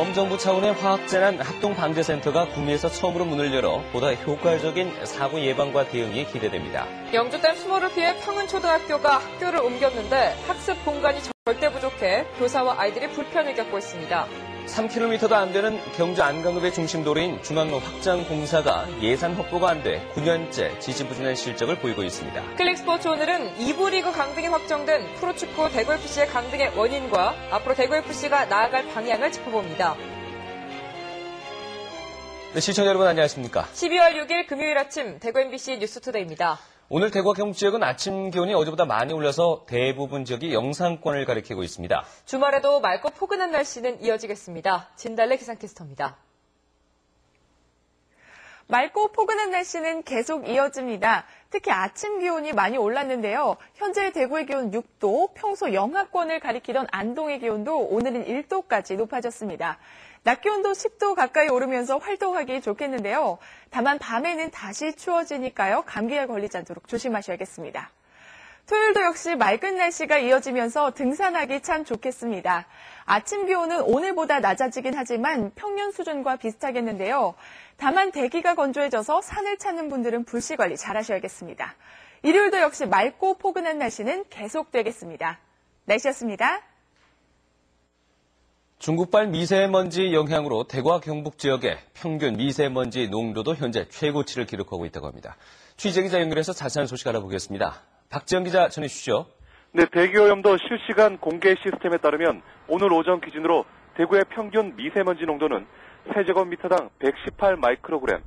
범정부 차원의 화학재난 합동방재센터가 구미에서 처음으로 문을 열어 보다 효과적인 사고 예방과 대응이 기대됩니다. 영주댐 수모를 피해 평은초등학교가 학교를 옮겼는데 학습 공간이 절대 부족해 교사와 아이들이 불편을 겪고 있습니다. 3km도 안 되는 경주 안강읍의 중심도로인 중앙로 확장 공사가 예산 확보가 안 돼 9년째 지지부진한 실적을 보이고 있습니다. 클릭스포츠 오늘은 2부 리그 강등이 확정된 프로축구 대구FC의 강등의 원인과 앞으로 대구FC가 나아갈 방향을 짚어봅니다. 네, 시청자 여러분 안녕하십니까? 12월 6일 금요일 아침 대구 MBC 뉴스투데이입니다. 오늘 대구와 경북 지역은 아침 기온이 어제보다 많이 올라서 대부분 지역이 영상권을 가리키고 있습니다. 주말에도 맑고 포근한 날씨는 이어지겠습니다. 진달래 기상캐스터입니다. 맑고 포근한 날씨는 계속 이어집니다. 특히 아침 기온이 많이 올랐는데요. 현재 대구의 기온 6도, 평소 영하권을 가리키던 안동의 기온도 오늘은 1도까지 높아졌습니다. 낮 기온도 10도 가까이 오르면서 활동하기 좋겠는데요. 다만 밤에는 다시 추워지니까요. 감기에 걸리지 않도록 조심하셔야겠습니다. 토요일도 역시 맑은 날씨가 이어지면서 등산하기 참 좋겠습니다. 아침 기온은 오늘보다 낮아지긴 하지만 평년 수준과 비슷하겠는데요. 다만 대기가 건조해져서 산을 찾는 분들은 불씨 관리 잘 하셔야겠습니다. 일요일도 역시 맑고 포근한 날씨는 계속되겠습니다. 날씨였습니다. 중국발 미세먼지 영향으로 대구와 경북 지역의 평균 미세먼지 농도도 현재 최고치를 기록하고 있다고 합니다. 취재 기자 연결해서 자세한 소식 알아보겠습니다. 박지영 기자 전해주시죠. 네, 대기오염도 실시간 공개 시스템에 따르면 오늘 오전 기준으로 대구의 평균 미세먼지 농도는 세제곱미터당 118 마이크로그램,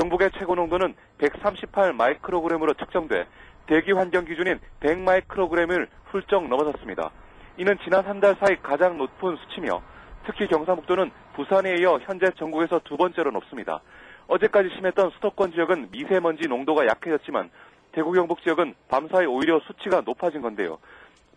경북의 최고 농도는 138 마이크로그램으로 측정돼 대기 환경 기준인 100 마이크로그램을 훌쩍 넘어섰습니다. 이는 지난 한 달 사이 가장 높은 수치며 특히 경상북도는 부산에 이어 현재 전국에서 두 번째로 높습니다. 어제까지 심했던 수도권 지역은 미세먼지 농도가 약해졌지만 대구 경북 지역은 밤사이 오히려 수치가 높아진 건데요.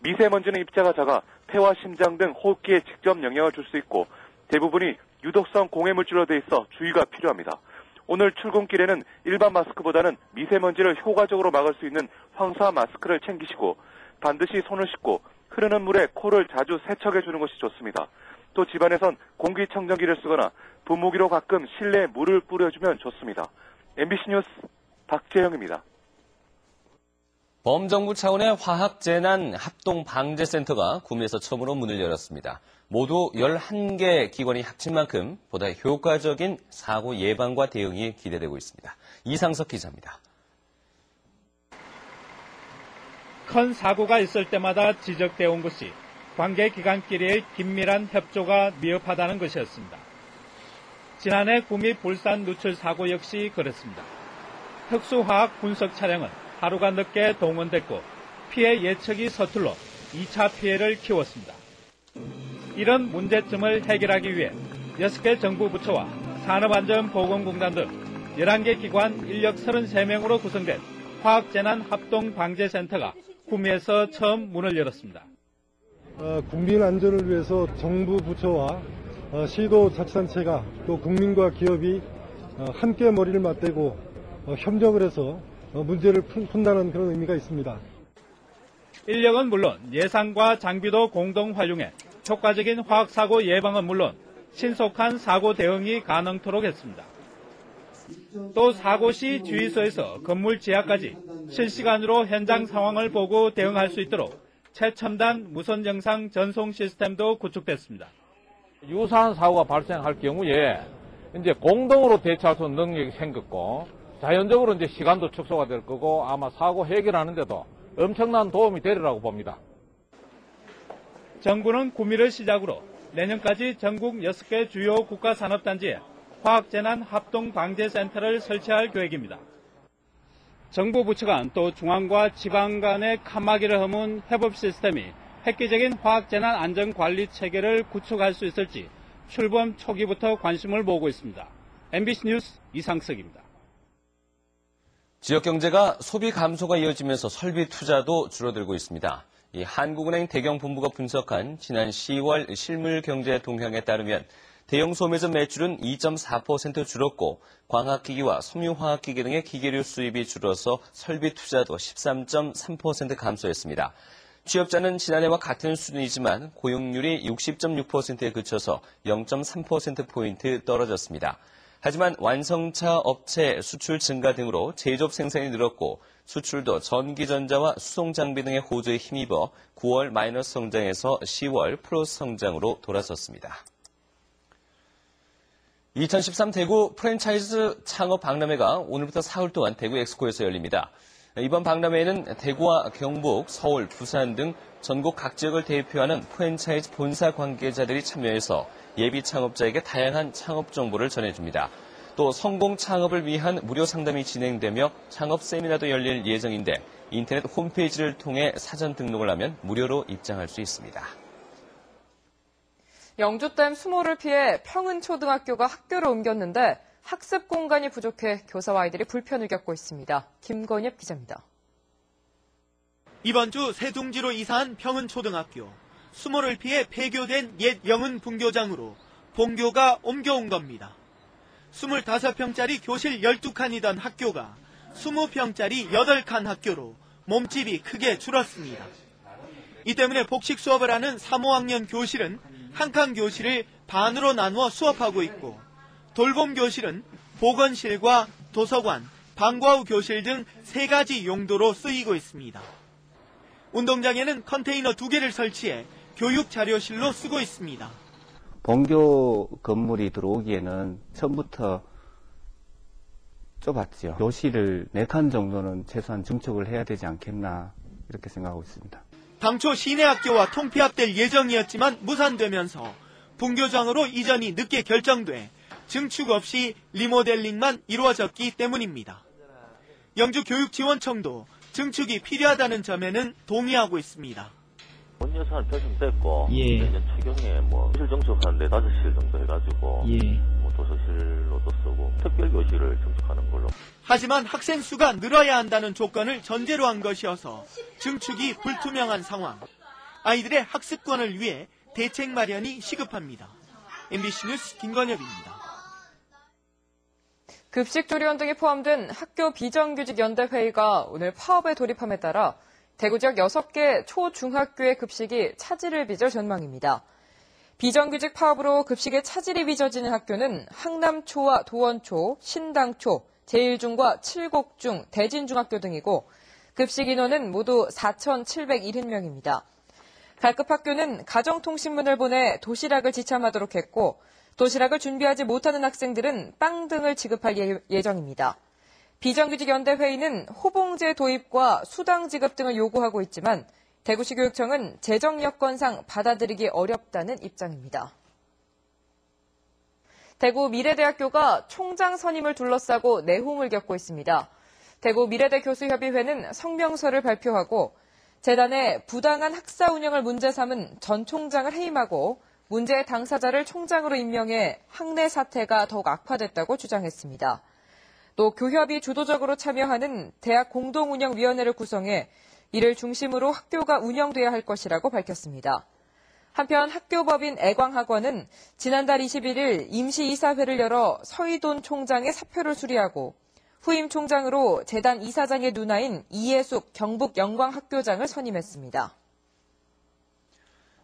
미세먼지는 입자가 작아 폐와 심장 등 호흡기에 직접 영향을 줄 수 있고 대부분이 유독성 공해물질로 돼 있어 주의가 필요합니다. 오늘 출근길에는 일반 마스크보다는 미세먼지를 효과적으로 막을 수 있는 황사 마스크를 챙기시고 반드시 손을 씻고 흐르는 물에 코를 자주 세척해주는 것이 좋습니다. 또 집안에선 공기청정기를 쓰거나 분무기로 가끔 실내에 물을 뿌려주면 좋습니다. MBC 뉴스 박재영입니다. 범정부 차원의 화학재난 합동방재센터가 구미에서 처음으로 문을 열었습니다. 모두 11개 기관이 합친 만큼 보다 효과적인 사고 예방과 대응이 기대되고 있습니다. 이상석 기자입니다. 큰 사고가 있을 때마다 지적되어 온 것이 관계기관끼리의 긴밀한 협조가 미흡하다는 것이었습니다. 지난해 구미 불산 누출 사고 역시 그랬습니다. 특수화학 분석 차량은 하루가 늦게 동원됐고 피해 예측이 서툴러 2차 피해를 키웠습니다. 이런 문제점을 해결하기 위해 6개 정부 부처와 산업안전보건공단 등 11개 기관 인력 33명으로 구성된 화학재난 합동방재센터가 구미에서 처음 문을 열었습니다. 국민 안전을 위해서 정부 부처와 시도 자치단체가 또 국민과 기업이 함께 머리를 맞대고 협력을 해서 문제를 푼다는 그런 의미가 있습니다. 인력은 물론 예산과 장비도 공동 활용해 효과적인 화학사고 예방은 물론 신속한 사고 대응이 가능토록 했습니다. 또 사고 시 주의소에서 건물 지하까지 실시간으로 현장 상황을 보고 대응할 수 있도록 최첨단 무선 영상 전송 시스템도 구축됐습니다. 유사한 사고가 발생할 경우에 이제 공동으로 대처할 수 있는 능력이 생겼고 자연적으로 이제 시간도 축소가 될 거고 아마 사고 해결하는 데도 엄청난 도움이 되리라고 봅니다. 정부는 구미를 시작으로 내년까지 전국 6개 주요 국가산업단지에 화학재난 합동방재센터를 설치할 계획입니다. 정부 부처 간 또 중앙과 지방 간의 칸막이를 허문 협업 시스템이 획기적인 화학재난 안전관리 체계를 구축할 수 있을지 출범 초기부터 관심을 모으고 있습니다. MBC 뉴스 이상석입니다. 지역 경제가 소비 감소가 이어지면서 설비 투자도 줄어들고 있습니다. 이 한국은행 대경본부가 분석한 지난 10월 실물 경제 동향에 따르면 대형 소매점 매출은 2.4% 줄었고 광학기기와 섬유화학기기 등의 기계류 수입이 줄어서 설비 투자도 13.3% 감소했습니다. 취업자는 지난해와 같은 수준이지만 고용률이 60.6%에 그쳐서 0.3%포인트 떨어졌습니다. 하지만 완성차 업체 수출 증가 등으로 제조업 생산이 늘었고 수출도 전기전자와 수송장비 등의 호조에 힘입어 9월 마이너스 성장에서 10월 플러스 성장으로 돌아섰습니다. 2013 대구 프랜차이즈 창업 박람회가 오늘부터 사흘 동안 대구 엑스코에서 열립니다. 이번 박람회에는 대구와 경북, 서울, 부산 등 전국 각 지역을 대표하는 프랜차이즈 본사 관계자들이 참여해서 예비 창업자에게 다양한 창업 정보를 전해줍니다. 또 성공 창업을 위한 무료 상담이 진행되며 창업 세미나도 열릴 예정인데 인터넷 홈페이지를 통해 사전 등록을 하면 무료로 입장할 수 있습니다. 영주댐 수모를 피해 평은초등학교가 학교를 옮겼는데 학습 공간이 부족해 교사와 아이들이 불편을 겪고 있습니다. 김건엽 기자입니다. 이번 주 세둥지로 이사한 평은초등학교. 수모를 피해 폐교된 옛 영은 분교장으로 본교가 옮겨온 겁니다. 25평짜리 교실 12칸이던 학교가 20평짜리 8칸 학교로 몸집이 크게 줄었습니다. 이 때문에 복식 수업을 하는 3, 5학년 교실은 한 칸 교실을 반으로 나누어 수업하고 있고 돌봄 교실은 보건실과 도서관, 방과 후 교실 등 3가지 용도로 쓰이고 있습니다. 운동장에는 컨테이너 2개를 설치해 교육 자료실로 쓰고 있습니다. 본교 건물이 들어오기에는 처음부터 좁았죠. 교실을 4칸 정도는 최소한 증축을 해야 되지 않겠나 이렇게 생각하고 있습니다. 당초 시내학교와 통폐합될 예정이었지만 무산되면서 분교장으로 이전이 늦게 결정돼 증축 없이 리모델링만 이루어졌기 때문입니다. 영주교육지원청도 증축이 필요하다는 점에는 동의하고 있습니다. 본 예산 결정됐고 내년 추경에 교실 증축하는데 5실 정도 해가지고 도서실로도 쓰고 특별교실을 증축하는 걸로. 하지만 학생 수가 늘어야 한다는 조건을 전제로 한 것이어서 증축이 불투명한 상황. 아이들의 학습권을 위해 대책 마련이 시급합니다. MBC 뉴스 김건엽입니다. 급식 조리원 등이 포함된 학교 비정규직 연대회의가 오늘 파업에 돌입함에 따라 대구 지역 6개 초, 중학교의 급식이 차질을 빚을 전망입니다. 비정규직 파업으로 급식에 차질이 빚어지는 학교는 항남초와 도원초, 신당초, 제일중과 칠곡중, 대진중학교 등이고 급식 인원은 모두 4,701명입니다. 갈급 학교는 가정통신문을 보내 도시락을 지참하도록 했고 도시락을 준비하지 못하는 학생들은 빵 등을 지급할 예정입니다. 비정규직 연대회의는 호봉제 도입과 수당 지급 등을 요구하고 있지만 대구시 교육청은 재정 여건상 받아들이기 어렵다는 입장입니다. 대구 미래대학교가 총장 선임을 둘러싸고 내홍을 겪고 있습니다. 대구 미래대 교수협의회는 성명서를 발표하고 재단에 부당한 학사 운영을 문제 삼은 전 총장을 해임하고 문제의 당사자를 총장으로 임명해 학내 사태가 더욱 악화됐다고 주장했습니다. 또 교협이 주도적으로 참여하는 대학 공동운영위원회를 구성해 이를 중심으로 학교가 운영돼야 할 것이라고 밝혔습니다. 한편 학교법인 애광학원은 지난달 21일 임시이사회를 열어 서희돈 총장의 사표를 수리하고 후임 총장으로 재단 이사장의 누나인 이예숙 경북 영광학교장을 선임했습니다.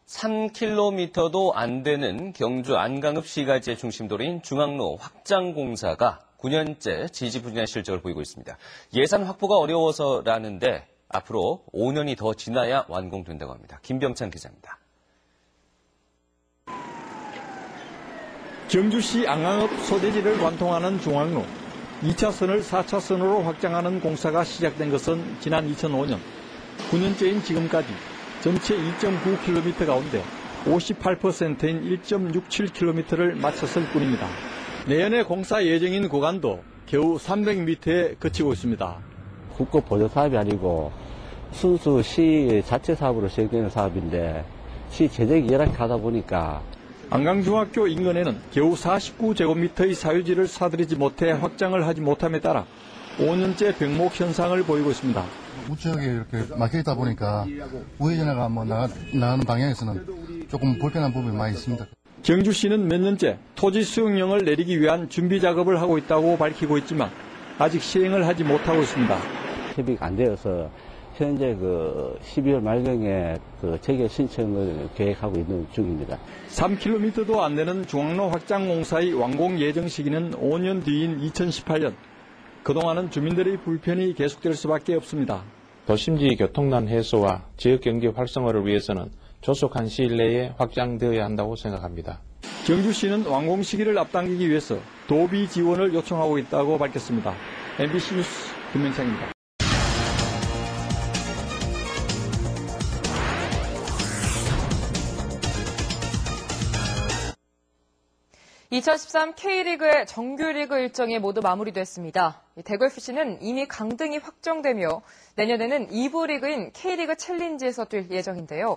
3km도 안 되는 경주 안강읍 시가지의 중심도로인 중앙로 확장 공사가 9년째 지지부진한 실적을 보이고 있습니다. 예산 확보가 어려워서라는데 앞으로 5년이 더 지나야 완공된다고 합니다. 김병찬 기자입니다. 경주시 안강읍 소대지를 관통하는 중앙로 2차선을 4차선으로 확장하는 공사가 시작된 것은 지난 2005년. 9년째인 지금까지 전체 2.9km 가운데 58%인 1.67km를 마쳤을 뿐입니다. 내년에 공사 예정인 구간도 겨우 300m에 그치고 있습니다. 국고 보조 사업이 아니고 순수 시 자체 사업으로 시행되는 사업인데 시 재정이 열악하다 보니까 안강중학교 인근에는 겨우 49제곱미터의 사유지를 사들이지 못해 확장을 하지 못함에 따라 5년째 병목 현상을 보이고 있습니다. 우측에 이렇게 막혀있다 보니까 우회전화가 나가는 방향에서는 조금 불편한 부분이 많이 있습니다. 경주시는 몇 년째 토지 수용령을 내리기 위한 준비 작업을 하고 있다고 밝히고 있지만 아직 시행을 하지 못하고 있습니다. 협의가 안 되어서 현재 12월 말경에 재개 신청을 계획하고 있는 중입니다. 3km도 안 되는 중앙로 확장 공사의 완공 예정 시기는 5년 뒤인 2018년. 그동안은 주민들의 불편이 계속될 수밖에 없습니다. 도심지 교통난 해소와 지역경제 활성화를 위해서는 조속한 시일 내에 확장되어야 한다고 생각합니다. 경주시는 완공 시기를 앞당기기 위해서 도비 지원을 요청하고 있다고 밝혔습니다. MBC 뉴스 김명창입니다. 2013 K리그의 정규리그 일정이 모두 마무리됐습니다. 대구FC는 이미 강등이 확정되며 내년에는 2부 리그인 K리그 챌린지에서 뛸 예정인데요.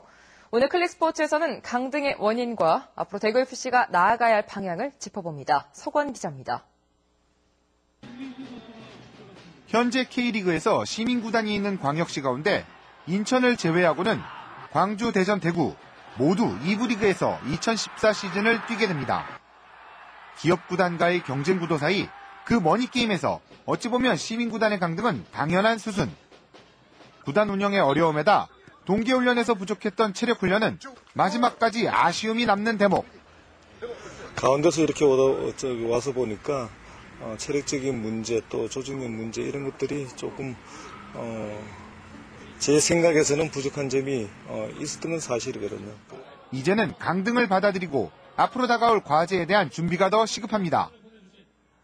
오늘 클릭스포츠에서는 강등의 원인과 앞으로 대구FC가 나아가야 할 방향을 짚어봅니다. 서건 기자입니다. 현재 K리그에서 시민구단이 있는 광역시 가운데 인천을 제외하고는 광주, 대전, 대구 모두 2부 리그에서 2014 시즌을 뛰게 됩니다. 기업구단과의 경쟁구도 사이 그 머니게임에서 어찌 보면 시민구단의 강등은 당연한 수순. 구단 운영의 어려움에다 동계훈련에서 부족했던 체력훈련은 마지막까지 아쉬움이 남는 대목. 가운데서 이렇게 와서 보니까 체력적인 문제 또 조직력 문제 이런 것들이 조금 제 생각에서는 부족한 점이 있었던 건 사실이거든요. 이제는 강등을 받아들이고 앞으로 다가올 과제에 대한 준비가 더 시급합니다.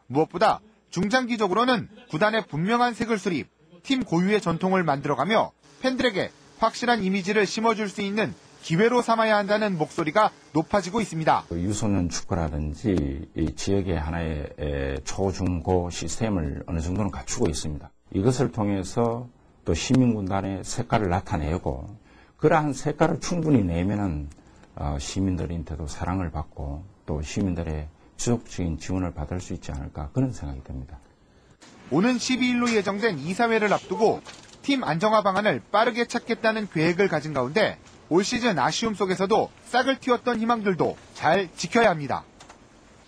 무엇보다 중장기적으로는 구단의 분명한 색을 수립, 팀 고유의 전통을 만들어가며 팬들에게 확실한 이미지를 심어줄 수 있는 기회로 삼아야 한다는 목소리가 높아지고 있습니다. 유소년 축구라든지 이 지역의 하나의 초중고 시스템을 어느 정도는 갖추고 있습니다. 이것을 통해서 또 시민군단의 색깔을 나타내고 그러한 색깔을 충분히 내면은 시민들한테도 사랑을 받고 또 시민들의 지속적인 지원을 받을 수 있지 않을까 그런 생각이 듭니다. 오는 12일로 예정된 이사회를 앞두고 팀 안정화 방안을 빠르게 찾겠다는 계획을 가진 가운데 올 시즌 아쉬움 속에서도 싹을 틔웠던 희망들도 잘 지켜야 합니다.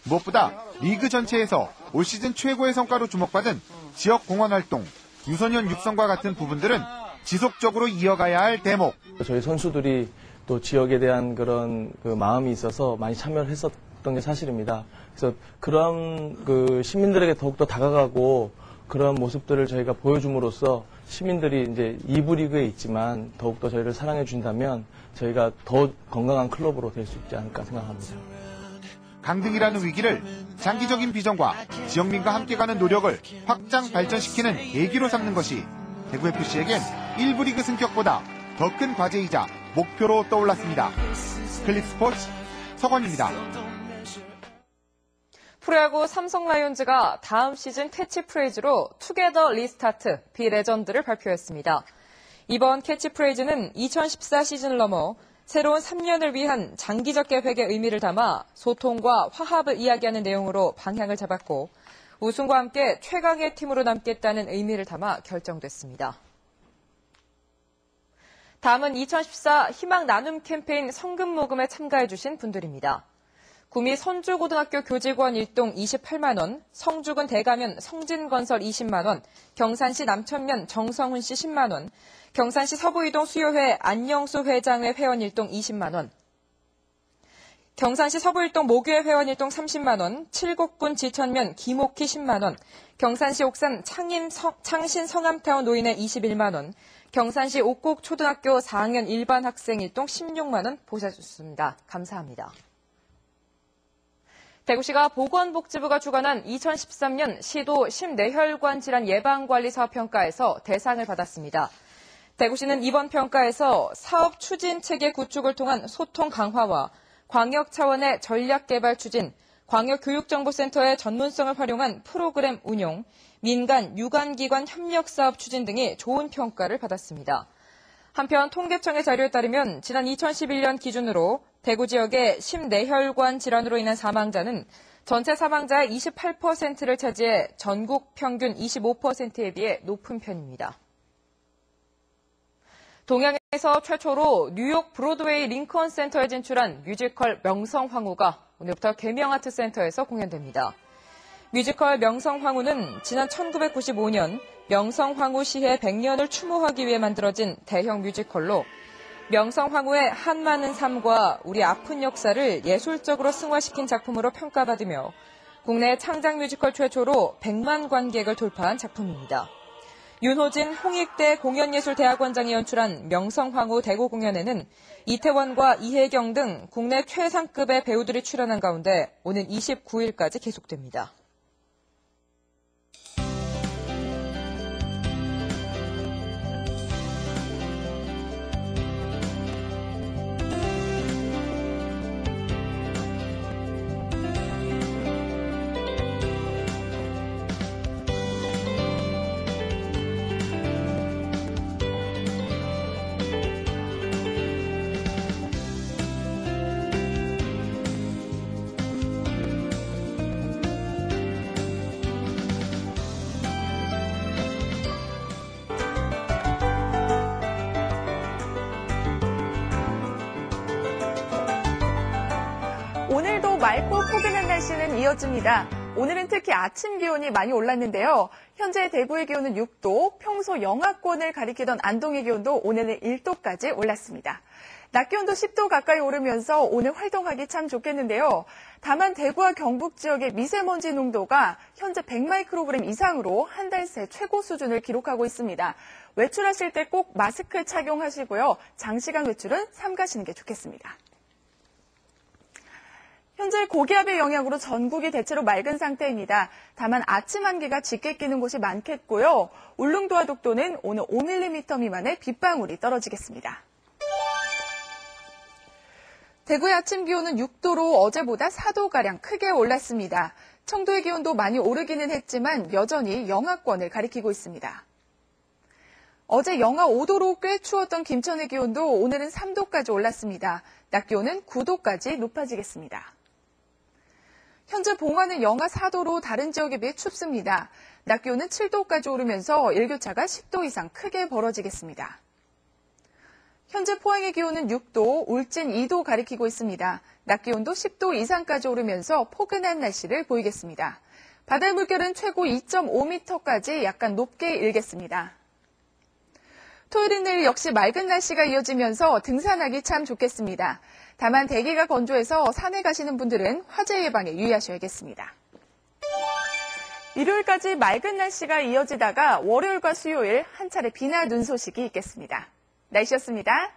무엇보다 리그 전체에서 올 시즌 최고의 성과로 주목받은 지역 공헌 활동, 유소년 육성과 같은 부분들은 지속적으로 이어가야 할 대목. 저희 선수들이 또 지역에 대한 그런 마음이 있어서 많이 참여를 했었던 게 사실입니다. 그래서 그런 시민들에게 더욱더 다가가고 그런 모습들을 저희가 보여줌으로써 시민들이 이제 2부 리그에 있지만 더욱더 저희를 사랑해 준다면 저희가 더 건강한 클럽으로 될 수 있지 않을까 생각합니다. 강등이라는 위기를 장기적인 비전과 지역민과 함께 가는 노력을 확장 발전시키는 계기로 삼는 것이 대구FC에겐 1부 리그 승격보다 더 큰 과제이자 목표로 떠올랐습니다. 클릭스포츠 서건입니다. 프로야구 삼성 라이온즈가 다음 시즌 캐치프레이즈로 투게더 리스타트 비레전드를 발표했습니다. 이번 캐치프레이즈는 2014 시즌을 넘어 새로운 3년을 위한 장기적 계획의 의미를 담아 소통과 화합을 이야기하는 내용으로 방향을 잡았고 우승과 함께 최강의 팀으로 남겠다는 의미를 담아 결정됐습니다. 다음은 2014 희망 나눔 캠페인 성금 모금에 참가해 주신 분들입니다. 구미 선주고등학교 교직원 일동 28만 원, 성주군 대가면 성진건설 20만 원, 경산시 남천면 정성훈 씨 10만 원, 경산시 서부이동 수요회 안영수 회장회 회원 일동 20만 원, 경산시 서부일동 모교회 회원 일동 30만 원, 칠곡군 지천면 김옥희 10만 원, 경산시 옥산 창신 성암타운 노인회 21만 원, 경산시 옥곡 초등학교 4학년 일반 학생 일동 16만 원 보내주셨습니다. 감사합니다. 대구시가 보건복지부가 주관한 2013년 시도 심뇌혈관 질환 예방관리 사업 평가에서 대상을 받았습니다. 대구시는 이번 평가에서 사업 추진 체계 구축을 통한 소통 강화와 광역 차원의 전략 개발 추진, 광역교육정보센터의 전문성을 활용한 프로그램 운용, 민간, 유관기관 협력 사업 추진 등이 좋은 평가를 받았습니다. 한편 통계청의 자료에 따르면 지난 2011년 기준으로 대구 지역의 심뇌혈관 질환으로 인한 사망자는 전체 사망자의 28%를 차지해 전국 평균 25%에 비해 높은 편입니다. 동양에서 최초로 뉴욕 브로드웨이 링컨 센터에 진출한 뮤지컬 명성황후가 오늘부터 계명아트센터에서 공연됩니다. 뮤지컬 명성황후는 지난 1995년 명성황후시해 100년을 추모하기 위해 만들어진 대형 뮤지컬로 명성황후의 한많은 삶과 우리 아픈 역사를 예술적으로 승화시킨 작품으로 평가받으며 국내 창작 뮤지컬 최초로 100만 관객을 돌파한 작품입니다. 윤호진 홍익대 공연예술대학원장이 연출한 명성황후 대구 공연에는 이태원과 이혜경 등 국내 최상급의 배우들이 출연한 가운데 오는 29일까지 계속됩니다. 오늘도 맑고 포근한 날씨는 이어집니다. 오늘은 특히 아침 기온이 많이 올랐는데요. 현재 대구의 기온은 6도, 평소 영하권을 가리키던 안동의 기온도 오늘은 1도까지 올랐습니다. 낮 기온도 10도 가까이 오르면서 오늘 활동하기 참 좋겠는데요. 다만 대구와 경북 지역의 미세먼지 농도가 현재 100마이크로그램 이상으로 한 달 새 최고 수준을 기록하고 있습니다. 외출하실 때 꼭 마스크 착용하시고요. 장시간 외출은 삼가시는 게 좋겠습니다. 현재 고기압의 영향으로 전국이 대체로 맑은 상태입니다. 다만 아침 한기가 짙게 끼는 곳이 많겠고요. 울릉도와 독도는 오늘 5mm 미만의 빗방울이 떨어지겠습니다. 대구의 아침 기온은 6도로 어제보다 4도가량 크게 올랐습니다. 청도의 기온도 많이 오르기는 했지만 여전히 영하권을 가리키고 있습니다. 어제 영하 5도로 꽤 추웠던 김천의 기온도 오늘은 3도까지 올랐습니다. 낮 기온은 9도까지 높아지겠습니다. 현재 봉화는 영하 4도로 다른 지역에 비해 춥습니다. 낮 기온은 7도까지 오르면서 일교차가 10도 이상 크게 벌어지겠습니다. 현재 포항의 기온은 6도, 울진 2도 가리키고 있습니다. 낮 기온도 10도 이상까지 오르면서 포근한 날씨를 보이겠습니다. 바다의 물결은 최고 2.5m까지 약간 높게 일겠습니다. 토요일인 내일 역시 맑은 날씨가 이어지면서 등산하기 참 좋겠습니다. 다만 대기가 건조해서 산에 가시는 분들은 화재 예방에 유의하셔야겠습니다. 일요일까지 맑은 날씨가 이어지다가 월요일과 수요일 한 차례 비나 눈 소식이 있겠습니다. 날씨였습니다.